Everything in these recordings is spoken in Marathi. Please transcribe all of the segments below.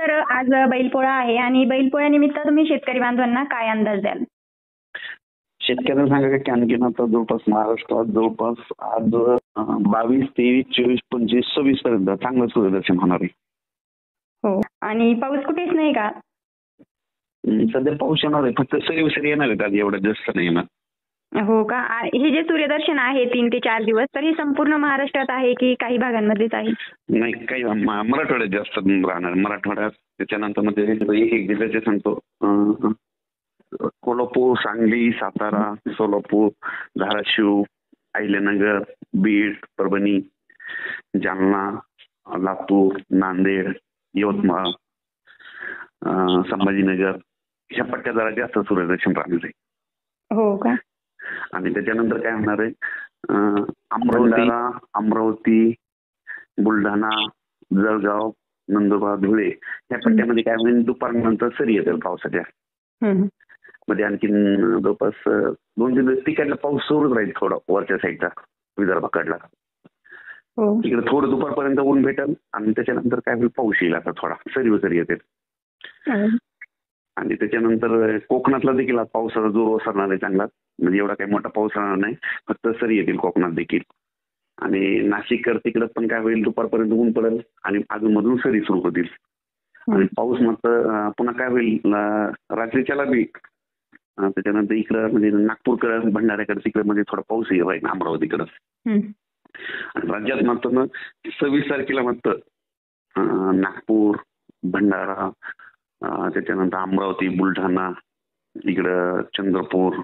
तर आज बैलपोळा आहे आणि बैलपोळ्यानिमित्त तुम्ही शेतकरी बांधवांना काय अंदाज द्याल? शेतकऱ्यांना सांगा की आणखीन आता जवळपास महाराष्ट्रात जवळपास आज 22, 23, 24, 25, 26 पर्यंत चांगलं सूर्यदर्शन होणार आहे. हो. आणि पाऊस कुठेच नाही का? सध्या पाऊस येणार आहे, फक्त सरी येणार आहेत, आज एवढं जास्त नाही येणार. हो का? हे जे सूर्यदर्शन आहे 3 ते 4 दिवस, तर हे संपूर्ण महाराष्ट्रात आहे की काही भागांमध्येच आहे? नाही, काही मराठवाड्यात जास्त राहणार. मराठवाड्यात त्याच्यानंतर मध्ये एक एक जिल्ह्याचे सांगतो. कोल्हापूर, सांगली, सातारा, सोलापूर, धाराशिव, अहिल्यानगर, बीड, परभणी, जालना, लातूर, नांदेड, यवतमाळ, संभाजीनगर ह्या पट्ट्यात जरा जास्त सूर्यदर्शन राहणार आहे. हो का? आणि त्याच्यानंतर काय होणार आहे, अमरावती, बुलढाणा, जळगाव, नंदुरबार, धुळे या पट्ट्यामध्ये काय होईल, दुपारनंतर सरी येतील पावसाच्या. मध्ये आणखीन जवळपास 2-3 दिवस तिकडला पाऊस सुरूच राहील, थोडा वरच्या साईडचा विदर्भाकडला. हो. तिकडे थोडं दुपारपर्यंत ऊन भेटेल आणि त्याच्यानंतर काय होईल, पाऊस येईल आता थोडा, सरी येतील. आणि त्याच्यानंतर कोकणातला देखील आज पावसाचा जोर ओसरणार आहे चांगला. म्हणजे एवढा काही मोठा पाऊस राहणार नाही, फक्त सरी येतील कोकणात देखील. आणि नाशिककर तिकडे पण काय होईल, दुपारपर्यंत ऊन पडेल आणि अजूनमधून सरी सुरू होतील. आणि पाऊस मात्र पुन्हा काय होईल, रात्रीच्याला बी त्याच्यानंतर इकडं म्हणजे नागपूरकडे, भंडाऱ्याकडे तिकडे म्हणजे थोडा पाऊस येईल राहील, अमरावतीकडे. आणि राज्यात मात्र 26 तारखेला मात्र नागपूर, भंडारा, त्याच्यानंतर अमरावती, बुलढाणा, इकडं चंद्रपूर,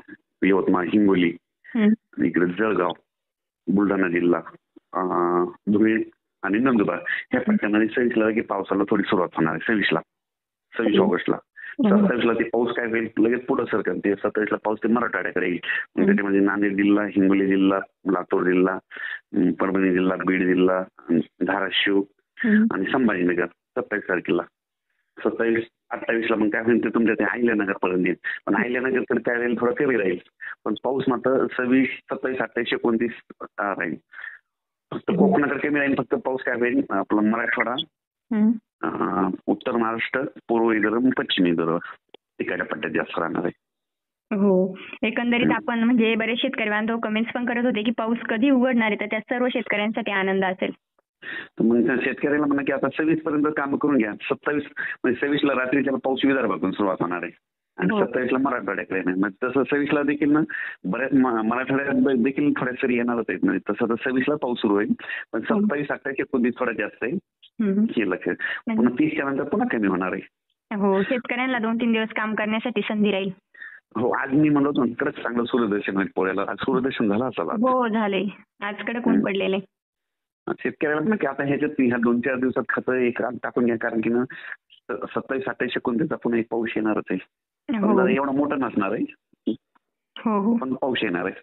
यवतमाळ, हिंगोली, इकडे जळगाव, बुलढाणा जिल्हा, धुळे आणि नंदुरबार ह्या पट्ट्यामध्ये 26ला की पावसाला थोडी सुरुवात होणार आहे. 26 ऑगस्टला. 27ला ते पाऊस काय होईल, लगेच पुढे सरकल. ते 27ला पाऊस ते मराठवाड्याकडे येईल. त्याच्यामध्ये नांदेड जिल्हा, हिंगोली जिल्हा, लातूर जिल्हा, परभणी जिल्हा, बीड जिल्हा, धाराशिव आणि संभाजीनगर 27 तारखेला. 27-28ला मग काय होईल, ते तुमच्या ते अहिल्यानगर पर्यंत येईल. पण अहिल्यानगरकडे काय राहील, थोडं कमी राहील. पण पाऊस मात्र 26, 27, 28, 29 राहील. फक्त कोकणाकडे कमी राहील. फक्त पाऊस काय होईल, आपला मराठवाडा, उत्तर महाराष्ट्र, पूर्व विदर्भ, पश्चिम विदर्भ तिकडच्या पट्ट्यात जास्त राहणार आहे. हो. एकंदरीत आपण म्हणजे बरेच शेतकरी बांधव कमेंट्स पण करत होते की पाऊस कधी उघडणार आहे, तर त्या सर्व शेतकऱ्यांसाठी आनंद असेल. तर मग शेतकऱ्याला म्हणा की आता 26 पर्यंत काम करून घ्या. 27 म्हणजे 26ला रात्रीच्या पाऊस विदर्भातून सुरुवात होणार आहे आणि 27ला मराठवाड्याकडे नाही. मग तसं 26ला देखील ना बऱ्याच मराठवाड्यात देखील थोड्या सरी येणारच आहेत. म्हणजे तसं तर 26ला पाऊस सुरू होईल, पण 27, 28 एकोणतीस थोडा जास्त आहे. हे लक्षात. पुन्हा 30च्या नंतर पुन्हा कमी होणार आहे. हो. शेतकऱ्यांना 2-3 दिवस काम करण्यासाठी संधी राहील. हो. आज मी म्हणलो होतो खरंच चांगलं सूर्यदर्शन होईल पोळ्याला. आज सूर्यदर्शन झालं असाल. हो, झाले. आज कडक ऊन पडलेले. शेतकऱ्याला ना की आता ह्याच्यात ह्या 2-4 दिवसात खतं एक टाकून घ्या, कारण की ना 27, 28 एकोणतीसचा पुन्हा एक पाऊस येणारच आहे. एवढा मोठा नसणार आहे, पण पाऊस येणार आहे.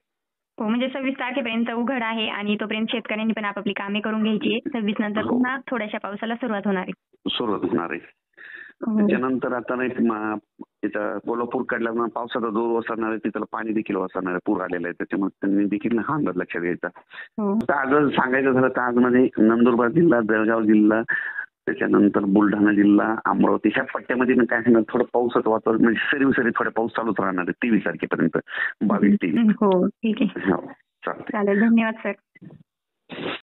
हो. म्हणजे 26 तारखेपर्यंत उघड आहे आणि तोपर्यंत शेतकऱ्यांनी पण आपापली कामे करून घ्यायची. 26 नंतर पुन्हा थोड्याशा पावसाला सुरुवात होणार आहे. त्याच्यानंतर आता नाही कोल्हापूर कडल्या पावसाचा जोर ओसरणार आहे, तिथं पाणी देखील ओसरणार आहे, पूर आलेला आहे. त्याच्यामुळे त्यांनी देखील हा अंदाज लक्षात घ्यायचा. आज सांगायचं झालं तर आज मध्ये नंदुरबार जिल्हा, जळगाव जिल्हा, त्याच्यानंतर बुलढाणा जिल्हा, अमरावती ह्या पट्ट्यामध्ये काय सांगणार, थोडं पावसाचं वातावरण म्हणजे सरी थोडा पाऊस चालूच राहणार आहे 23 तारखेपर्यंत. 22-23. हो, ठीक आहे. हो, चालतंय. चालेल. धन्यवाद सर.